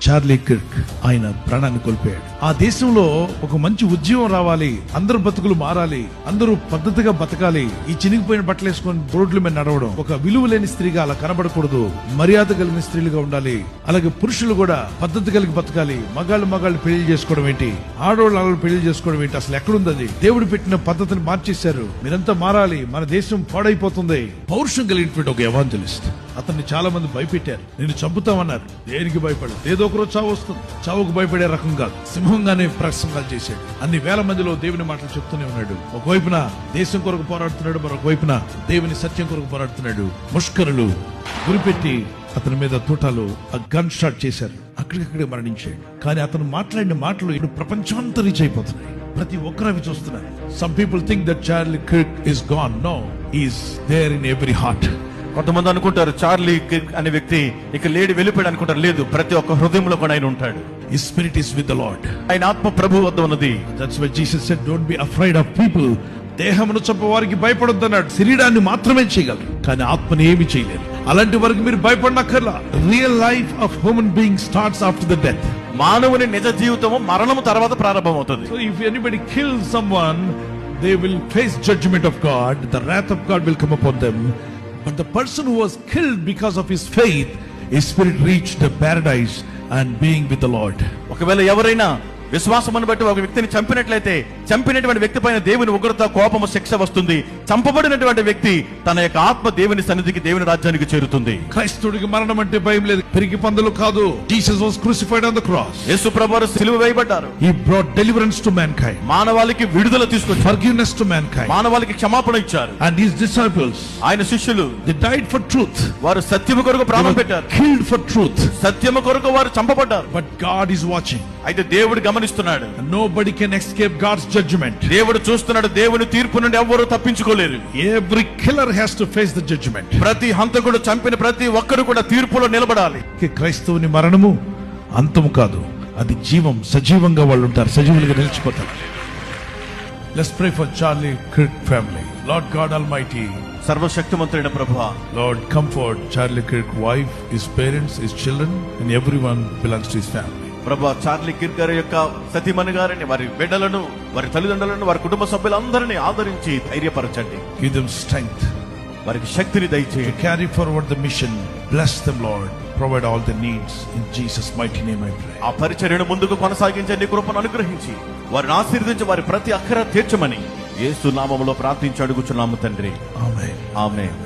Charlie Kirk ఆయన ప్రాణాన్ని కోల్పోయాడు. ఆ దేశంలో ఒక మంచి ఉద్యమం రావాలి, అందరూ బతుకులు మారాలి, అందరూ పద్ధతిగా బతకాలి. ఈ చినిగిపోయిన బట్టలు వేసుకొని రోడ్ల మీద నడవడం, ఒక విలువ లేని స్త్రీగా అలా కనబడకూడదు, మర్యాద కలిగిన స్త్రీలుగా ఉండాలి. అలాగే పురుషులు కూడా పద్ధతి కలిగి బతకాలి. మగాళ్ళు పెళ్లి చేసుకోవడం ఏంటి, ఆడవాళ్ళు పెళ్లి చేసుకోవడం ఏంటి, అసలు ఎక్కడుంది అది? దేవుడు పెట్టిన పద్ధతిని మార్చేశారు. మీరంతా మారాలి, మన దేశం పాడైపోతుంది. పౌరుషం కలిగినటువంటి ఒక ఎవాంజలిస్ట్. అతన్ని చాలా మంది భయపెట్టారు, నేను చంపుతామన్నారు. దేనికి భయపడు? ఏదో ఒకరోజు చావు వస్తుంది. చావుకు భయపడే రకం కాదు, సింహంగానే ప్రసంగాలు చేశాడు. అన్ని వేల మందిలో దేవుని మాటలు చెప్తూనే ఉన్నాడు. ఒకవైపున దేశం కొరకు పోరాడుతున్నాడు, మరొక వైపున దేవుని సత్యం కొరకు పోరాడుతున్నాడు. ముష్కరులు గురిపెట్టి అతని మీద తూటాలు గన్ షాట్ చేశారు. అక్కడికక్కడే మరణించాడు. కానీ అతను మాట్లాడిన మాటలు ఇప్పుడు ప్రపంచమంతా రీచ్ అయిపోతున్నాయి. ప్రతి ఒక్కరు అవి చూస్తున్నారు. Some people think that Charlie Kirk is gone. No, is there in every heart. కొంతమంది అనుకుంటారు చార్లీ కిర్క్ అనే వ్యక్తి ఇక లేడి వెళ్ళిపోయాడు అనుకుంటారు. లేదు, ప్రతి ఒక్క హృదయంలో కూడా ఆయన ఉంటాడు. His spirit is with the Lord. ఆయన ఆత్మ ప్రభు వద్ద ఉన్నది. That's why Jesus said, don't be afraid of people. దేహమును చంపే వారికి భయపడొద్దు అన్నాడు. శరీరాన్ని మాత్రమే చేయగలరు, కానీ ఆత్మని ఏమి చేయలేరు. అలాంటి వారికి మీరు భయపడనక్కర్లా. Real life of human being starts after the death. మానవుని నిజ జీవితము మరణము తర్వాత ప్రారంభమవుతుంది. So if anybody kills someone, they will face judgment of God. The wrath of God will come upon them. But the person who was killed because of his faith, his spirit reached the paradise and being with the Lord. ఒకవేళ ఎవరైనా విశ్వాసమును బట్టి ఒక వ్యక్తిని చంపినట్లయితే చంపినటువంటి వ్యక్తి పైన దేవుని ఉగ్రత, కోపము, శిక్ష వస్తుంది. చంపబడినటువంటి వ్యక్తి తన యొక్క ఆత్మ దేవుని సన్నిధికి, దేవుని రాజ్యానికి చేరుతుంది. క్రైస్తవుడికి మరణం అంటే భయం లేదు, పెరిగి పందులు కాదు. Jesus was crucified on the cross. యేసు ప్రభువు సిలువ వేయబడ్డారు. He brought deliverance to mankind. మానవాళికి విడుదల తీసుకొచ్చారు. Forgiveness to mankind. మానవాళికి క్షమాపణ ఇచ్చారు. And his disciples, ఆయన శిష్యులు, they died for truth. వారు సత్యము కొరకు ప్రాణం పెట్టారు. Killed for truth. సత్యము కొరకు వారు చంపబడ్డారు. But God is watching. అయితే దేవుడు గమనిస్తున్నాడు. Nobody can escape God's judgment. దేవుడు చూస్తున్నాడు. దేవుని తీర్పు నుండి ఎవ్వరూ తప్పించుకోలేరు. Every killer has to face the judgment. ప్రతి హంతకుడు చంపిన ప్రతి ఒక్కరు కూడా తీర్పులో నిలబడాలి. క్రైస్తవుని మరణము అంతము కాదు, అది జీవం. సజీవంగా వాళ్ళు ఉంటారు, సజీవులుగా నిలిచిపోతారు. Let's pray for Charlie Kirk family. Lord God Almighty, సర్వశక్తిమంతుడైన ప్రభువా, Lord, comfort Charlie Kirk wife, his parents, his children, and everyone belongs to his family. ప్రభువా, చార్లీ కిర్క్ గారి యొక్క సతీమణి గారిని, వారి బిడ్డలను, వారి తల్లిదండ్రులను, వారి కుటుంబ సభ్యులందరినీ ఆదరించి ధైర్యపరచండి. Give them strength, వారికి శక్తిని దయచేయండి. to carry forward the mission. Bless them, Lord. Provide all their needs. In Jesus' mighty name I pray. ఆ పరిచర్యను ముందుకు కొనసాగించే నీ కృపను అనుగ్రహించి వారిని ఆశీర్వదించి వారి ప్రతి అక్కర తీర్చమని యేసు నామములో ప్రార్థించి అడుగుచున్నాము తండ్రి. Amen. ఆమేన్.